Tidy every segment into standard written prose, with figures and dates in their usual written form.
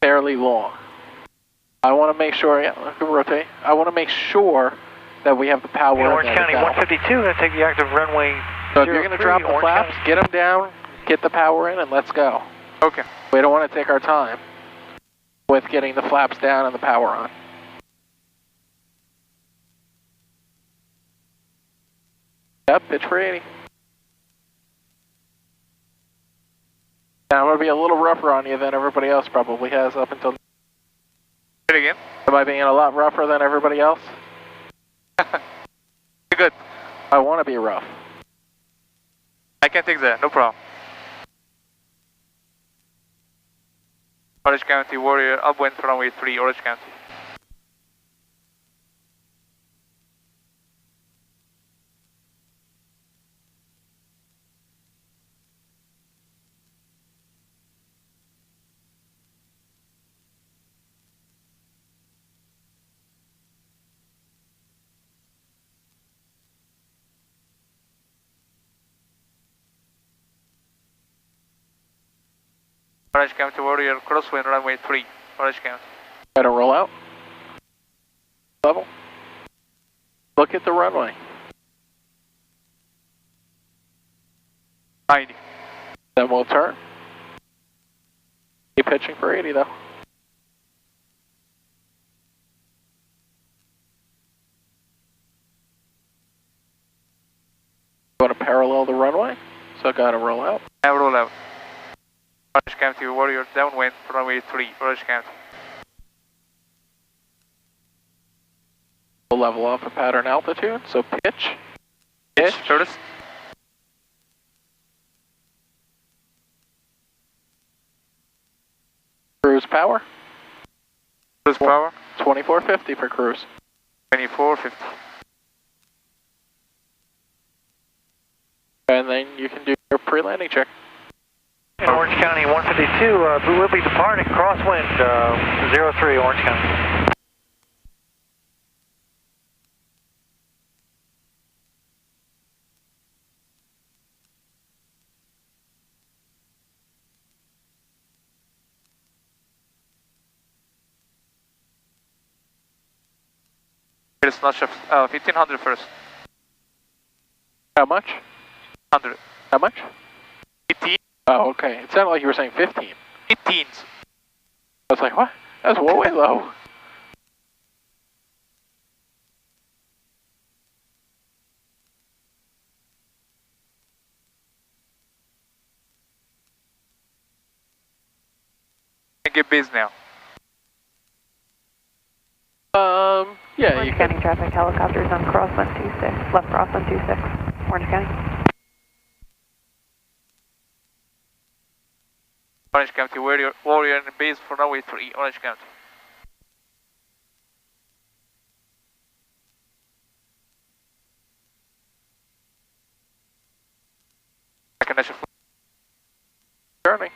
fairly long. I want to make sure, yeah, I can rotate. I want to make sure that we have the power. Orange County 152, going to take the active runway. So if you're going to drop the flaps, get them down, get the power in, and let's go. Okay. We don't want to take our time with getting the flaps down and the power on. Yep, pitch for 80. Now I'm going to be a little rougher on you than everybody else probably has up until... Say it again. Am I being a lot rougher than everybody else? Good. I want to be rough. I can take that, no problem. Orange County Warrior, upwind for runway 3, Orange County. Orange County Warrior, crosswind runway 3, Orange County. Try to roll out. Level. Look at the runway. 90. Then we'll turn. Keep pitching for 80 though. Want to parallel the runway, so I got to roll out. Now roll out. Orange County Warrior, downwind for runway 3, Orange County. We'll level off at pattern altitude, so pitch. Pitch, shortest. Cruise power. Cruise power. 2450 for cruise. 2450. And then you can do your pre-landing check. In Orange County 152, we will be departing crosswind 03 Orange County. It's not 1500 first. How much? 100. How much? 15. Oh, okay. It sounded like you were saying 15. 15s. I was like, what? That's way low. I get biz now. Yeah, Orange you County can. traffic helicopters on crosswind 26, left crosswind 26, Orange County. Orange County Warrior in base for runway 3, Orange County. Turning.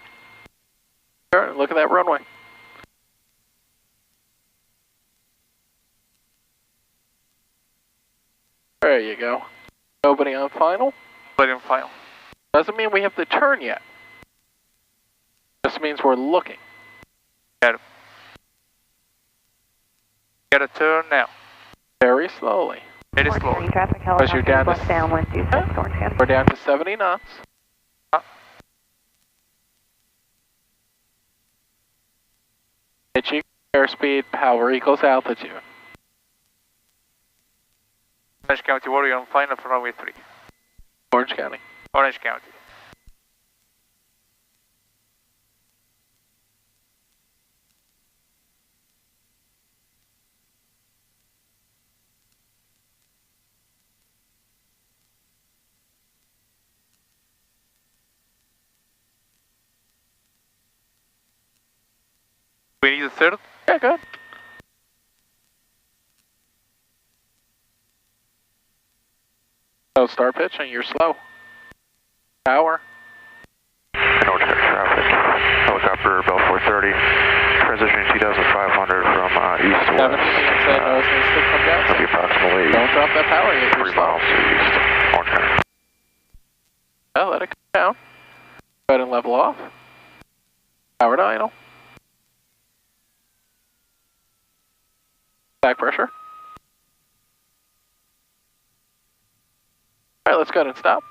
Turn. Look at that runway. There you go. Nobody on final? Nobody on final. Doesn't mean we have to turn yet. Just means we're looking. Got it. Got to turn now. Very slowly. Very Orange slow. County traffic Because you're down helicopters to left downwind 26, Orange County. We're down to 70 knots. Pitching airspeed, power equals altitude. Orange County Warrior on final for runway 3. Orange County. Orange County. We need a third. Yeah, good. So start pitching, you're slow. Power. In Orange County traffic, helicopter Bell 430, transitioning 2,500 from east to 70 west. said nose needs to come down. It'll be approximately Don't drop that power yet, you're 3 slow. miles to the east, Orange County. Oh, let it come down. Go ahead and level off. Power to idle. Back pressure. Alright, let's go ahead and stop.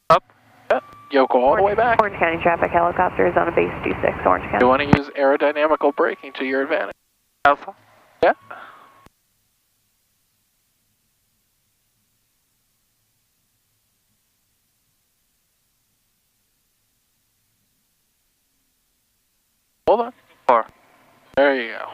Up. Yeah. Yoke all the way back. Orange County traffic helicopter is on a base 26, Orange County. You want to use aerodynamical braking to your advantage. Alpha. Yeah. Hold on. 4. There you go.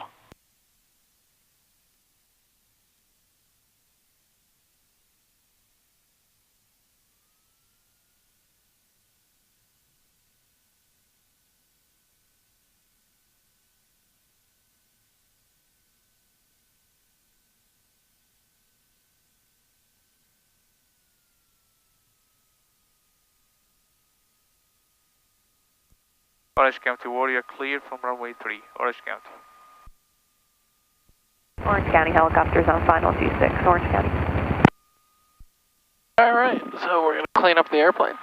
Orange County Warrior cleared from runway 3. Orange County. Orange County helicopters on final 26, Orange County. Alright, so we're going to clean up the airplane.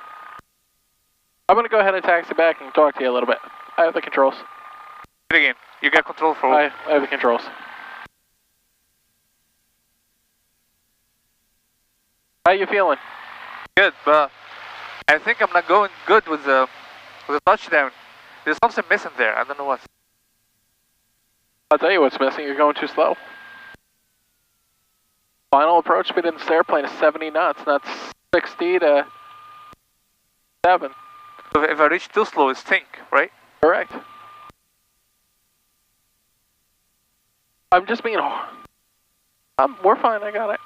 I'm going to go ahead and taxi back and talk to you a little bit. I have the controls. Do it again. You got control for. I have the controls. How you feeling? Good, but I think I'm not going good with the touchdown. There's something missing there. I don't know what. I'll tell you what's missing. You're going too slow. Final approach speed in this airplane is 70 knots. That's 60 to 7. So if I reach too slow, it's stink, right? Correct. I'm just being. We're fine. I got it.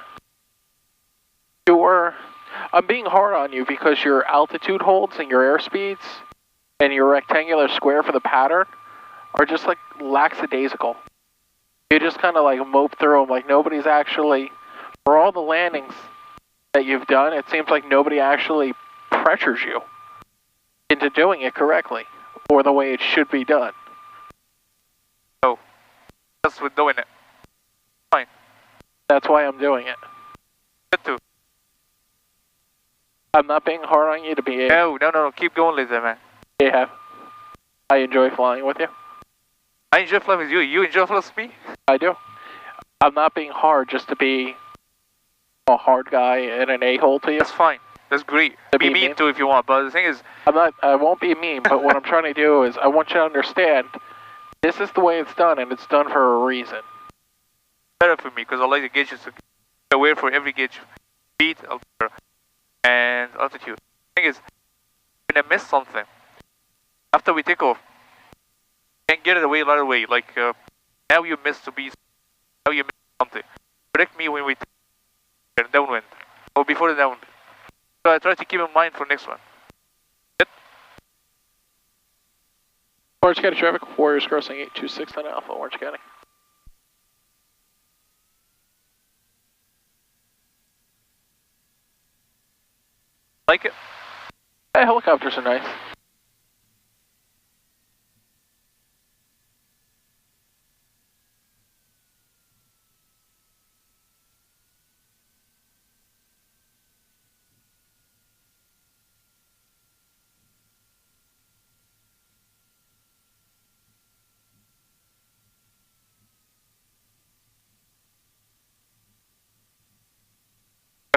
I'm being hard on you because your altitude holds and your airspeeds and your rectangular square for the pattern are just like lackadaisical. You just kind of like mope through them like nobody's actually, for all the landings that you've done, it seems like nobody actually pressures you into doing it correctly or the way it should be done. Oh, just with doing it. Fine. That's why I'm doing it. Good too. I'm not being hard on you to be. No. Keep going, Lisa, man. Yeah. I enjoy flying with you. I enjoy flying with you. You enjoy flying with me? I do. I'm not being hard just to be a hard guy and an a-hole to you. That's fine. That's great. Be mean too if you want, but the thing is... I won't be mean, but what I'm trying to do is I want you to understand this is the way it's done, and it's done for a reason. Better for me, because I like the gauges to be aware for every gauge. Speed, and altitude. The thing is, when I miss something, after we take off, you can get it away right away. Like, now you missed to be, now you missed something. Correct me when we take downwind, or before the downwind. So I try to keep in mind for next one. Good? Orange County traffic, Warriors crossing 826 on Alpha, Orange County. Like it? Hey, helicopters are nice.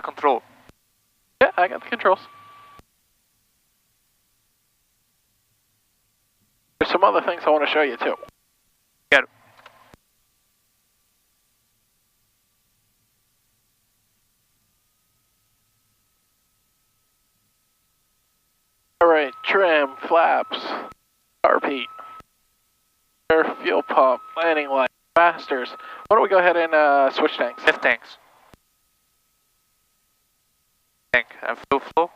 Control. Yeah, I got the controls. There's some other things I want to show you too. Got it. Alright, trim, flaps, RP, air fuel pump, landing light, fasters. Why don't we go ahead and switch tanks? Lift tanks. Tank, fuel flow.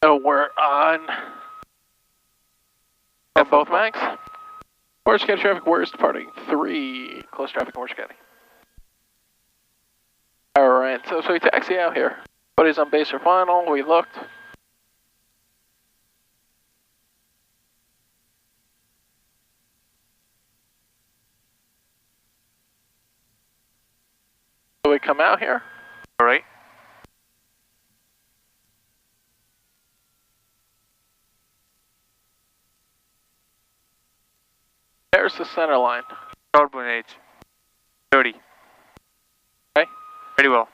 So we're on both mags. Orange County traffic, Warriors departing 3, close traffic, Orange County. Alright, so we taxi out here. Buddy's on base for final, we looked. So we come out here. Alright. There's the center line. Carbon age. 30. Very well.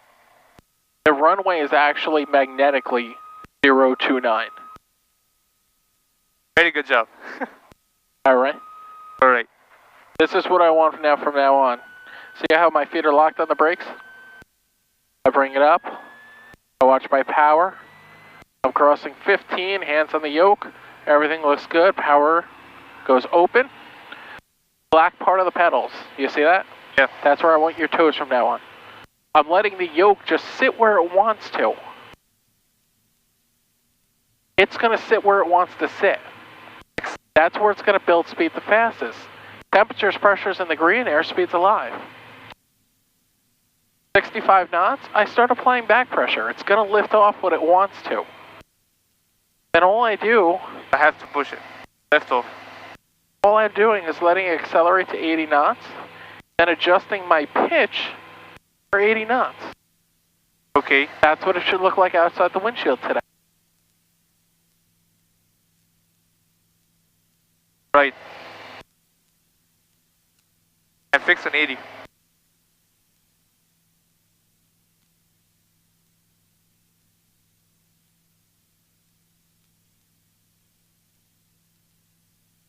The runway is actually magnetically 029. Very good job. Alright. Alright. This is what I want from now on. See how my feet are locked on the brakes? I bring it up. I watch my power. I'm crossing 15, hands on the yoke. Everything looks good. Power goes open. Black part of the pedals. You see that? Yeah. That's where I want your toes from now on. I'm letting the yoke just sit where it wants to. It's going to sit where it wants to sit. That's where it's going to build speed the fastest. Temperatures, pressures in the green, airspeed's alive. 65 knots, I start applying back pressure. It's going to lift off what it wants to. Then all I do... I have to push it. Lift off. All I'm doing is letting it accelerate to 80 knots, then adjusting my pitch for 80 knots. Okay. That's what it should look like outside the windshield today. Right. And fix an 80.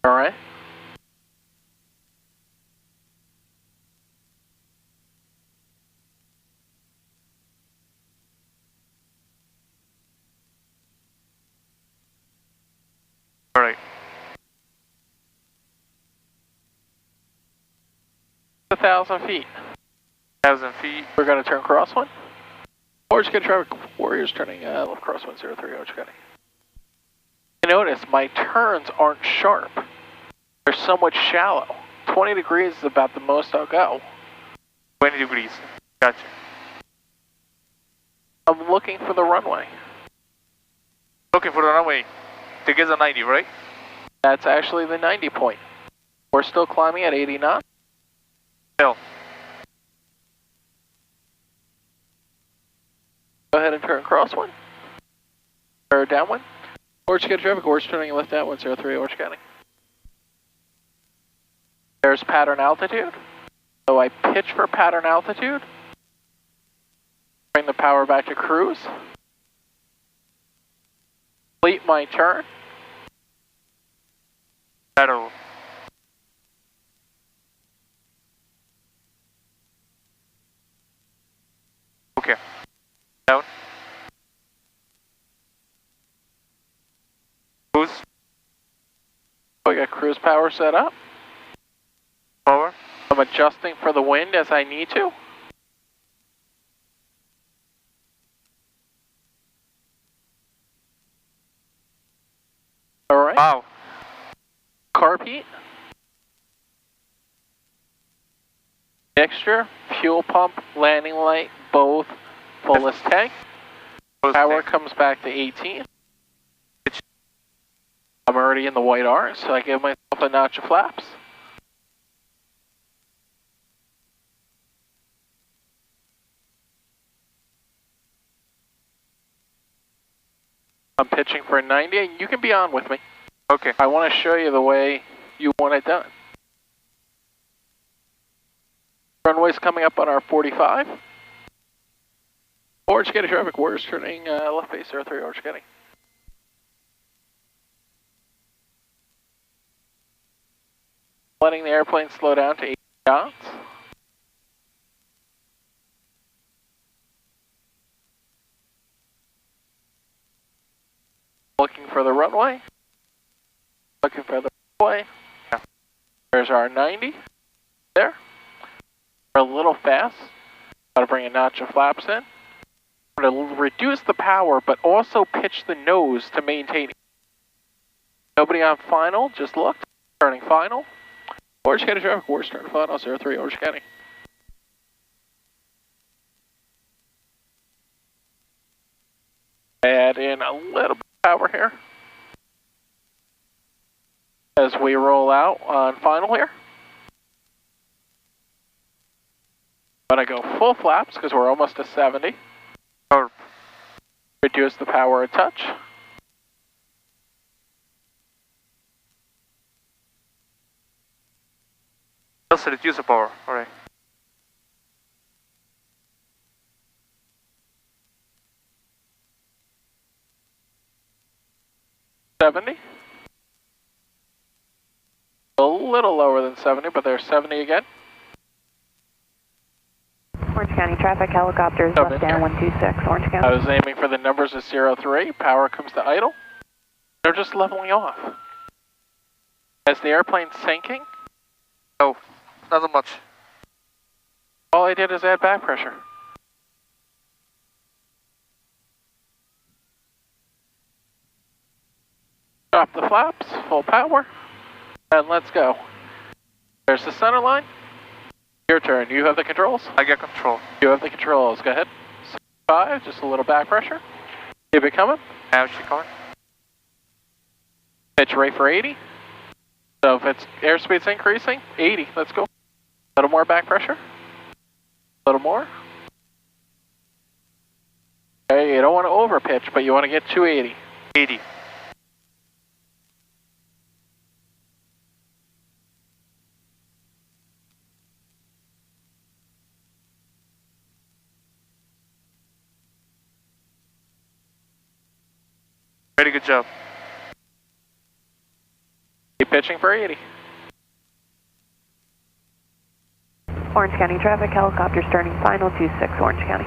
Alright. Alright. 1,000 feet. 1,000 feet. We're going to turn crosswind. Or just get traffic warriors turning left crosswind 030 Oceanic. You notice my turns aren't sharp. They're somewhat shallow. 20 degrees is about the most I'll go. 20 degrees. Gotcha. I'm looking for the runway. Looking for the runway to get a 90, right? That's actually the 90 point. We're still climbing at 80 knots. Still. Go ahead and turn crosswind. Or downwind. Orange County traffic, Orange turning left downwind 03 Orange County. There's pattern altitude. So I pitch for pattern altitude. Bring the power back to cruise. Complete my turn. Paddle. Okay. Down. Cruise. I got cruise power set up. Power. I'm adjusting for the wind as I need to. Alright. Wow. Carb heat. Mixture, fuel pump, landing light, both fullest tank. Power comes back to 18. I'm already in the white R, so I give myself a notch of flaps. I'm pitching for a 90, and you can be on with me. Okay. I want to show you the way you want it done. Runway's coming up on our 45. Orange County traffic, Warriors turning left base 03 Orange County. Letting the airplane slow down to 80 knots. Looking for the runway. Looking for the runway. There's our 90. There. We're a little fast. Got to bring a notch of flaps in. I'm going to reduce the power, but also pitch the nose to maintain it. Nobody on final, just looked. Turning final. Orange County traffic, Warriors turning final, 03 Orange County. Add in a little bit of power here as we roll out on final here. I'm going to go full flaps because we're almost to 70. Power. Reduce the power a touch. Just reduce the power. Alright. 70. A little lower than 70, but there's 70 again. Orange County traffic, helicopters Come left in down here. 126, Orange County. I was aiming for the numbers of 03. Power comes to idle. They're just leveling off. As the airplane's sinking, No, not much. all I did is add back pressure. Drop the flaps, full power, and let's go. There's the center line. Your turn. You have the controls. I get control. You have the controls. Go ahead. 5, just a little back pressure. Keep it coming. Now she coming. Pitch rate for 80. So if it's airspeed's increasing, 80. Let's go. A little more back pressure. A little more. Okay, you don't want to over pitch, but you want to get 280. 80. Very good job. Keep pitching for 80. Orange County traffic, helicopters turning final 26, Orange County.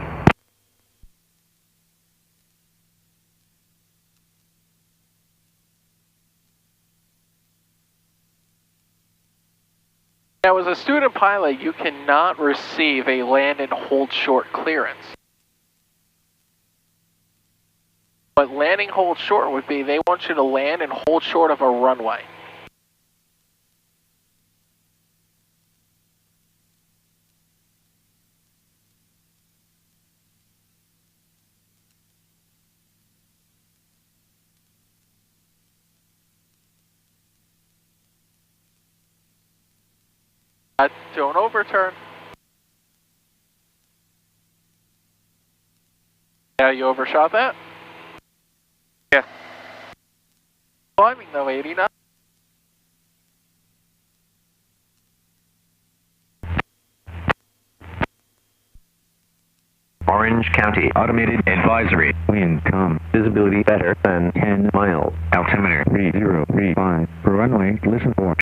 Now, as a student pilot, you cannot receive a land and hold short clearance. But landing hold short would be they want you to land and hold short of a runway. Don't overturn. Yeah, you overshot that? Yeah. Climbing though, 89. Orange County Automated Advisory. Wind calm. Visibility better than 10 miles. Altimeter 3035. For runway, listen for